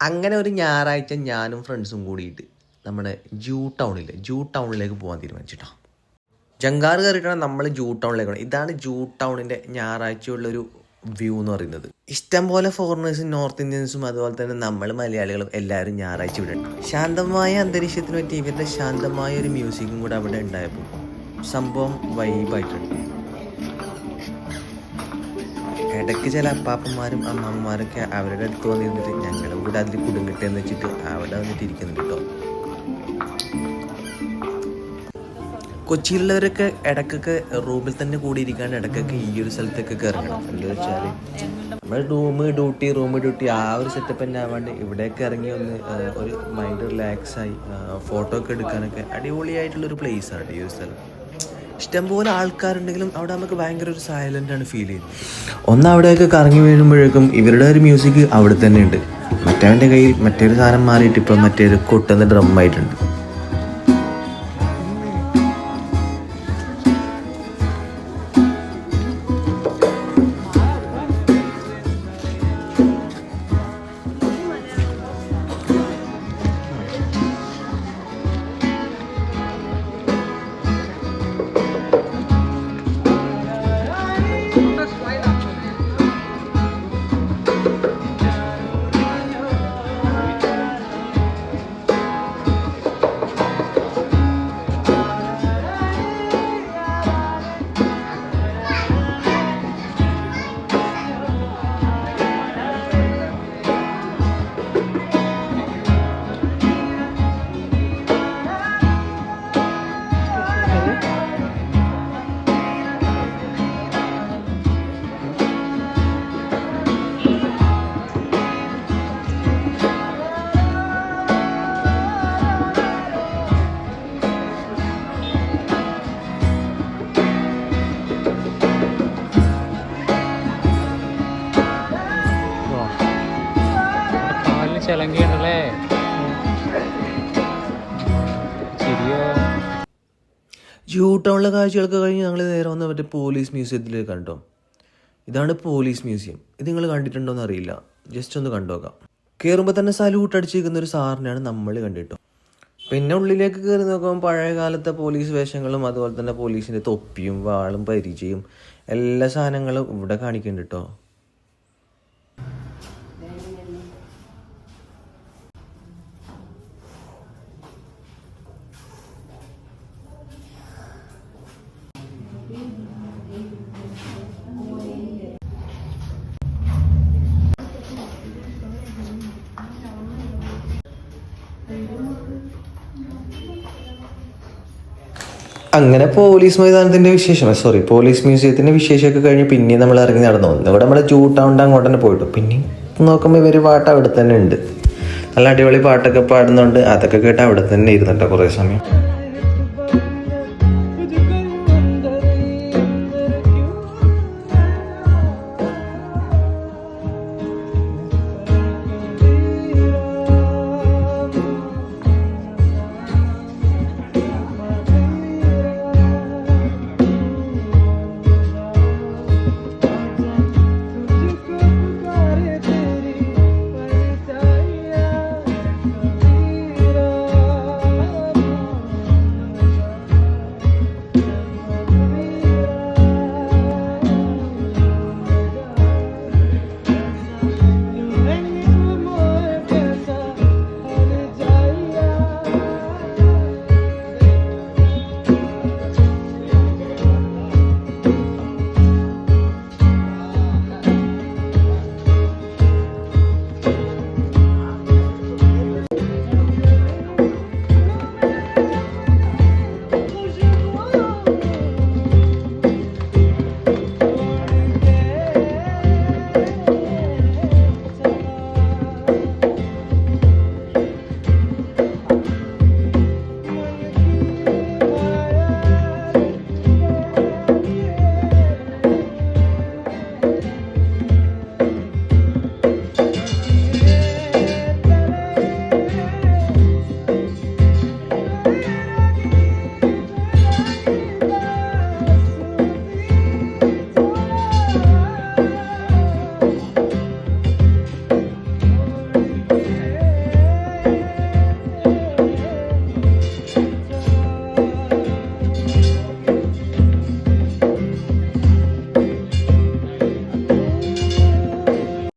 അങ്ങനെ ഒരു ഞായറാഴ്ച ഞാനും ഫ്രണ്ട്സും കൂടിയിട്ട് നമ്മുടെ ജൂ ടൗണിലേക്ക് പോകാൻ തീരുമാനിച്ചിട്ടോ. ജങ്കാറ് കയറിയിട്ടാണ് നമ്മൾ ജൂ ടൗണിലേക്ക് പോകണം. ഇതാണ് ജൂ ടൗണിൻ്റെ ഞായറാഴ്ചയുള്ളൊരു വ്യൂ എന്ന് പറയുന്നത്. ഇഷ്ടംപോലെ ഫോറിനേഴ്സും നോർത്ത് ഇന്ത്യൻസും അതുപോലെ തന്നെ നമ്മൾ മലയാളികളും എല്ലാവരും ഞായറാഴ്ച ഇവിടെ ഉണ്ട്. ശാന്തമായ അന്തരീക്ഷത്തിന് പറ്റി ഇവരുടെ ശാന്തമായ ഒരു മ്യൂസിക്കും കൂടെ അവിടെ ഉണ്ടായപ്പോൾ സംഭവം വൈബായിട്ടുണ്ട്. ഇടയ്ക്ക് ചില അപ്പാപ്പന്മാരും അമ്മമാരൊക്കെ അവരുടെ അടുത്ത് വന്നിരുന്നിട്ട് ഞങ്ങളും കൂടെ അതിൽ കുടുങ്ങിട്ടെ എന്ന് വെച്ചിട്ട് അവിടെ വന്നിട്ട് ഇരിക്കുന്നുണ്ട് കേട്ടോ. കൊച്ചിയിലുള്ളവരൊക്കെ ഇടയ്ക്കൊക്കെ റൂമിൽ തന്നെ കൂടിയിരിക്കാണ്ട് ഇടയ്ക്കൊക്കെ ഈ ഒരു സ്ഥലത്തൊക്കെ ഇറങ്ങണം. എന്താ വെച്ചാൽ നമ്മൾ റൂം ഡ്യൂട്ടി ആ ഒരു സെറ്റപ്പ് തന്നെ ആവാണ്ട് ഇവിടെയൊക്കെ ഇറങ്ങി ഒന്ന് ഒരു മൈൻഡ് റിലാക്സായി ഫോട്ടോ ഒക്കെ എടുക്കാനൊക്കെ അടിപൊളിയായിട്ടുള്ളൊരു പ്ലേസാണ് ഈ ഒരു സ്ഥലം. ഇഷ്ടംപോലെ ആൾക്കാരുണ്ടെങ്കിലും അവിടെ നമുക്ക് ഭയങ്കര ഒരു സൈലൻ്റാണ് ഫീൽ ചെയ്യുന്നത്. ഒന്ന് അവിടെയൊക്കെ കറങ്ങി വീഴുമ്പോഴേക്കും ഇവരുടെ ഒരു മ്യൂസിക് അവിടെ തന്നെ ഉണ്ട്. മറ്റവൻ്റെ കയ്യിൽ മറ്റൊരു സാധനം മാറിയിട്ട് ഇപ്പം മറ്റൊരു കൊട്ടുന്ന ഡ്രമ്മായിട്ടുണ്ട്. ചിലങ്കിയുണ്ടല്ലേ ശരിയോ. ജൂ ടൗണിലെ കാഴ്ചകളൊക്കെ കഴിഞ്ഞ് ഞങ്ങൾ നേരെ വന്ന മറ്റേ പോലീസ് മ്യൂസിയത്തിലേക്ക് കണ്ടോ. ഇതാണ് പോലീസ് മ്യൂസിയം. ഇത് നിങ്ങൾ കണ്ടിട്ടുണ്ടോ എന്ന് അറിയില്ല, ജസ്റ്റ് ഒന്ന് കണ്ടുനോക്കാം. കയറുമ്പോൾ തന്നെ സല്യൂട്ട് അടിച്ചിരിക്കുന്ന ഒരു സാറിനെയാണ് നമ്മൾ കണ്ടിട്ടോ. പിന്നെ ഉള്ളിലേക്ക് കയറി നോക്കുമ്പോൾ പഴയ കാലത്തെ പോലീസ് വേഷങ്ങളും അതുപോലെ തന്നെ പോലീസിൻ്റെ തൊപ്പിയും വാളും പരിചയും എല്ലാ സാധനങ്ങളും ഇവിടെ കാണിക്കുന്നുണ്ട് കേട്ടോ. അങ്ങനെ പോലീസ് മ്യൂസിയത്തിൻ്റെ വിശേഷമൊക്കെ കഴിഞ്ഞ് പിന്നെയും നമ്മൾ ഇറങ്ങി നടന്നു. ഒന്നുകൂടെ നമ്മൾ ജൂ ടൗണിൻ്റെ അങ്ങോട്ട് തന്നെ പോയിട്ടു. പിന്നെയും നോക്കുമ്പോൾ ഇവർ പാട്ട് അവിടെ തന്നെ ഉണ്ട്. നല്ല അടിപൊളി പാട്ടൊക്കെ പാടുന്നുണ്ട്. അതൊക്കെ കേട്ട് അവിടെ തന്നെ ഇരുന്നുണ്ടോ കുറേ സമയം.